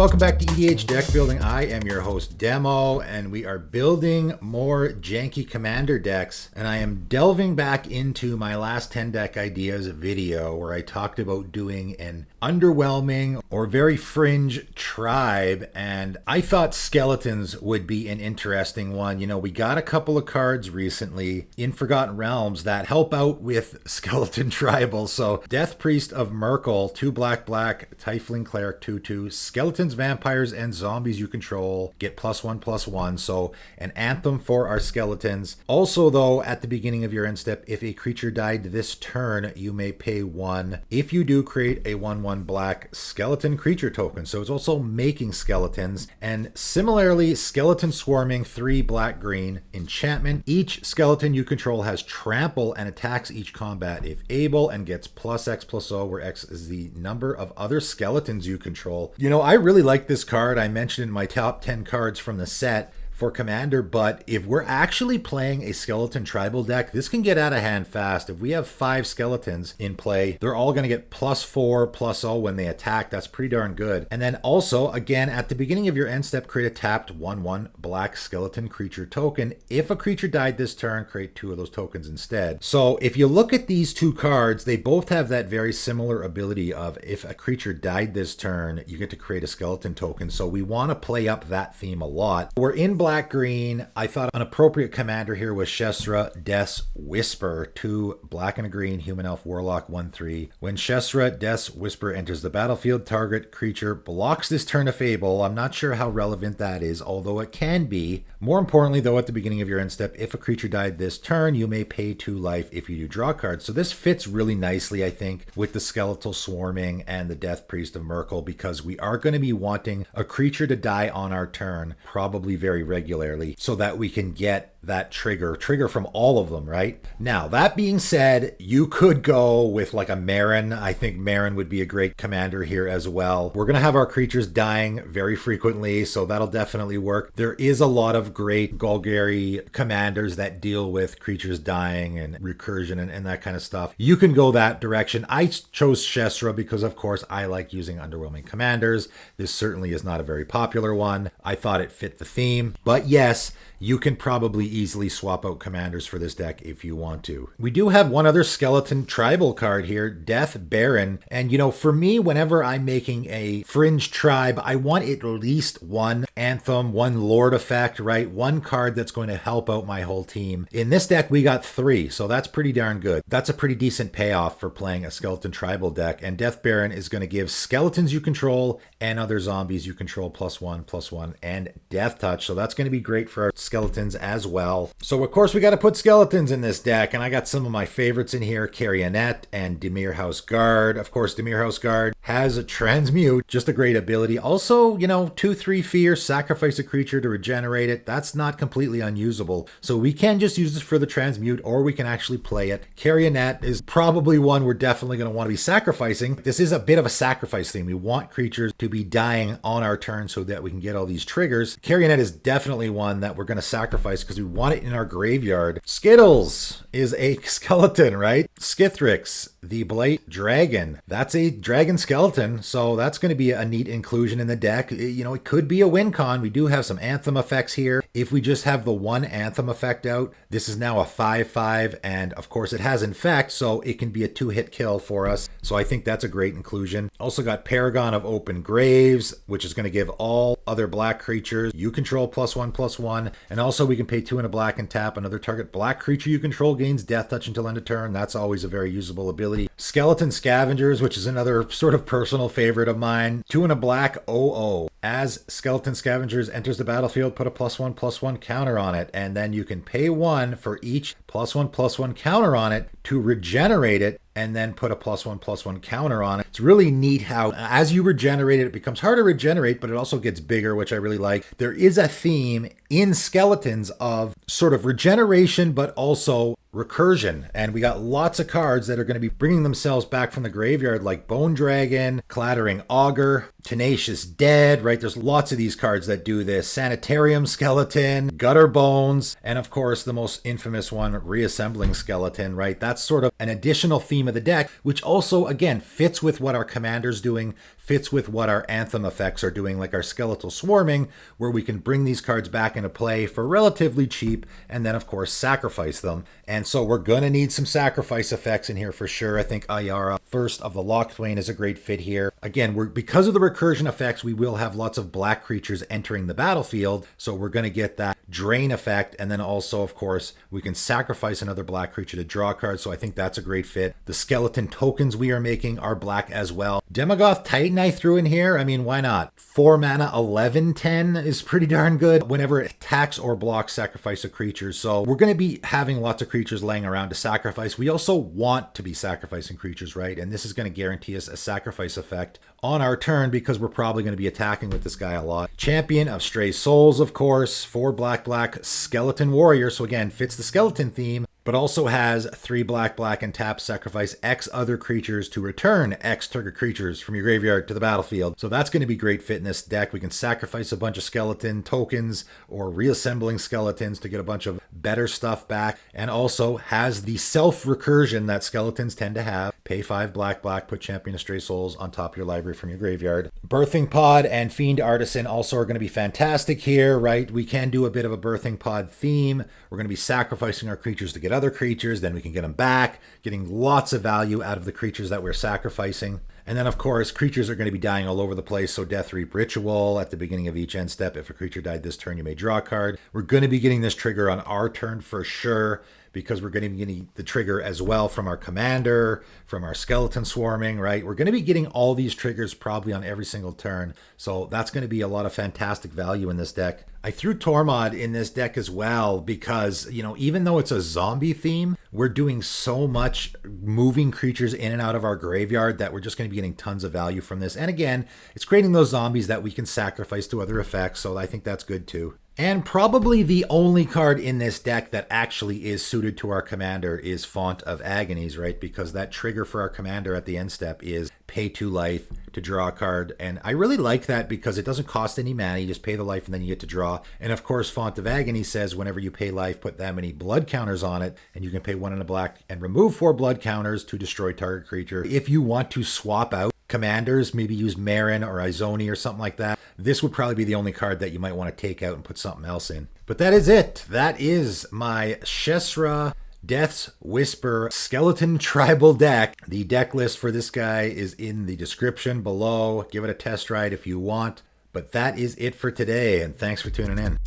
welcome back to EDH Deck Building. I am your host, Demo, and we are building more Janky Commander decks. And I am delving back into my last 10 deck ideas video where I talked about doing an underwhelming or very fringe tribe. And I thought skeletons would be an interesting one. You know, we got a couple of cards recently in Forgotten Realms that help out with skeleton tribal. So Death Priest of Merkel, 2 black, Tiefling Cleric, 2/2, skeletons, vampires, and zombies you control get +1/+1. So an anthem for our skeletons. Also, though, at the beginning of your end step, if a creature died this turn, you may pay 1. If you do, create a 1/1 black skeleton creature token. So it's also making skeletons. And similarly, skeleton swarming, 3 black-green enchantment. Each skeleton you control has trample and attacks each combat if able and gets +X/+0, where X is the number of other skeletons you control. You know, I really like this card. I mentioned in my top 10 cards from the set for Commander, but if we're actually playing a skeleton tribal deck, this can get out of hand fast. If we have 5 skeletons in play, they're all going to get +4/+0 when they attack. That's pretty darn good. And then also, again, at the beginning of your end step, create a tapped 1/1 black skeleton creature token. If a creature died this turn, create 2 of those tokens instead. So if you look at these 2 cards, they both have that very similar ability of if a creature died this turn, you get to create a skeleton token. So we want to play up that theme a lot. We're in black-green. I thought an appropriate commander here was Shessra, Death's Whisper, 2 black and a green, human elf warlock, 1/3. When Shessra, Death's Whisper enters the battlefield, target creature blocks this turn of Fable. I'm not sure how relevant that is, although it can be. More importantly, though, at the beginning of your end step, if a creature died this turn, you may pay 2 life if you do draw cards. So this fits really nicely, I think, with the skeletal swarming and the Death Priest of Merkel, because we are going to be wanting a creature to die on our turn, probably very regularly, so that we can get that trigger from all of them, right? Now, that being said, you could go with like a Marin. I think Marin would be a great commander here as well. We're going to have our creatures dying very frequently, so that'll definitely work. There is a lot of great Golgari commanders that deal with creatures dying and recursion and that kind of stuff. You can go that direction. I chose Shessra because, of course, I like using underwhelming commanders. This certainly is not a very popular one. I thought it fit the theme, but yes, you can probably easily swap out commanders for this deck if you want to. We do have one other skeleton tribal card here, Death Baron. And, you know, for me, whenever I'm making a fringe tribe, I want at least 1 anthem, 1 lord effect, right? 1 card that's going to help out my whole team. In this deck, we got 3, so that's pretty darn good. That's a pretty decent payoff for playing a skeleton tribal deck. And Death Baron is going to give skeletons you control and other zombies you control +1/+1 and Death Touch. So that's going to be great for our skeletons as well. So of course we got to put skeletons in this deck, and I got some of my favorites in here, Carrionet and Dimir House Guard. Of course, Dimir House Guard has a transmute, just a great ability. Also, you know, 2/3 fear, sacrifice a creature to regenerate it. That's not completely unusable. So we can just use this for the transmute, or we can actually play it. Carrionet is probably one we're definitely going to want to be sacrificing. This is a bit of a sacrifice theme. We want creatures to be dying on our turn so that we can get all these triggers. Carrionet is definitely one that we're going to sacrifice because we want it in our graveyard. Skittles is a skeleton, right? Skithrix, the Blight Dragon. That's a dragon skeleton, so that's going to be a neat inclusion in the deck. You know, it could be a win con. We do have some anthem effects here. If we just have the 1 anthem effect out, this is now a 5/5, and of course it has infect, so it can be a 2-hit kill for us. So I think that's a great inclusion. Also got Paragon of Open Graves, which is going to give all other black creatures you control +1/+1, and also we can pay 2 and a black and tap another target black creature you control gains Death Touch until end of turn. That's always a very usable ability. Skeleton Scavengers, which is another sort of personal favorite of mine. 2 and a black 0/0. As Skeleton Scavengers enters the battlefield, put a +1/+1 counter on it, and then you can pay 1 for each +1/+1 counter on it to regenerate it, and then put a +1/+1 counter on it. It's really neat how as you regenerate it, it becomes harder to regenerate, but it also gets bigger, which I really like. There is a theme in skeletons of sort of regeneration, but also recursion. And we got lots of cards that are going to be bringing themselves back from the graveyard, like Bone Dragon, Clattering Augur, Tenacious Dead, right? There's lots of these cards that do this. Sanitarium Skeleton, Gutter Bones, and of course the most infamous one, Reassembling Skeleton, right? That's sort of an additional theme of the deck, which also, again, fits with what our commander's doing, fits with what our anthem effects are doing, like our skeletal swarming, where we can bring these cards back into play for relatively cheap and then of course sacrifice them. And so we're going to need some sacrifice effects in here for sure. I think Ayara, First of the Locthwain, is a great fit here. Again, because of the recursion effects, we will have lots of black creatures entering the battlefield, so we're going to get that drain effect, and then also of course we can sacrifice another black creature to draw cards, so I think that's a great fit. The skeleton tokens we are making are black as well. Demogoth Titan I threw in here. I mean, why not? 4 mana 11/10 is pretty darn good whenever it attacks or blocks sacrifice of creatures. So we're going to be having lots of creatures laying around to sacrifice. We also want to be sacrificing creatures, right? And this is going to guarantee us a sacrifice effect on our turn because we're probably going to be attacking with this guy a lot. Champion of Stray Souls, of course, 4 black skeleton warrior. So again, fits the skeleton theme, but also has 3 black and tap, sacrifice X other creatures to return X target creatures from your graveyard to the battlefield. So that's going to be great fit in this deck. We can sacrifice a bunch of skeleton tokens or reassembling skeletons to get a bunch of better stuff back, and also has the self recursion that skeletons tend to have. Pay 5 black, put Champion of Stray Souls on top of your library from your graveyard. Birthing Pod and Fiend Artisan also are going to be fantastic here, right? We can do a bit of a Birthing Pod theme. We're going to be sacrificing our creatures to get other creatures, then we can get them back, getting lots of value out of the creatures that we're sacrificing. And then, of course, creatures are going to be dying all over the place, so Death Reap Ritual at the beginning of each end step. If a creature died this turn, you may draw a card. We're going to be getting this trigger on our turn for sure, because we're going to be getting the trigger as well from our commander, from our skeleton swarming, right? We're going to be getting all these triggers probably on every single turn, so that's going to be a lot of fantastic value in this deck. I threw Tormod in this deck as well because, you know, even though it's a zombie theme, we're doing so much moving creatures in and out of our graveyard that we're just going to be getting tons of value from this. And again, it's creating those zombies that we can sacrifice to other effects, so I think that's good too. And probably the only card in this deck that actually is suited to our commander is Font of Agonies, right? Because that trigger for our commander at the end step is pay 2 life to draw a card. And I really like that because it doesn't cost any mana. You just pay the life and then you get to draw. And of course, Font of Agony says whenever you pay life, put that many blood counters on it. And you can pay 1 and a black and remove 4 blood counters to destroy target creature. If you want to swap out commanders, maybe use Marin or Izoni or something like that, this would probably be the only card that you might want to take out and put something else in. But that is it. That is my Shessra Death's Whisper Skeleton Tribal deck. The deck list for this guy is in the description below. Give it a test ride if you want. But that is it for today, and thanks for tuning in.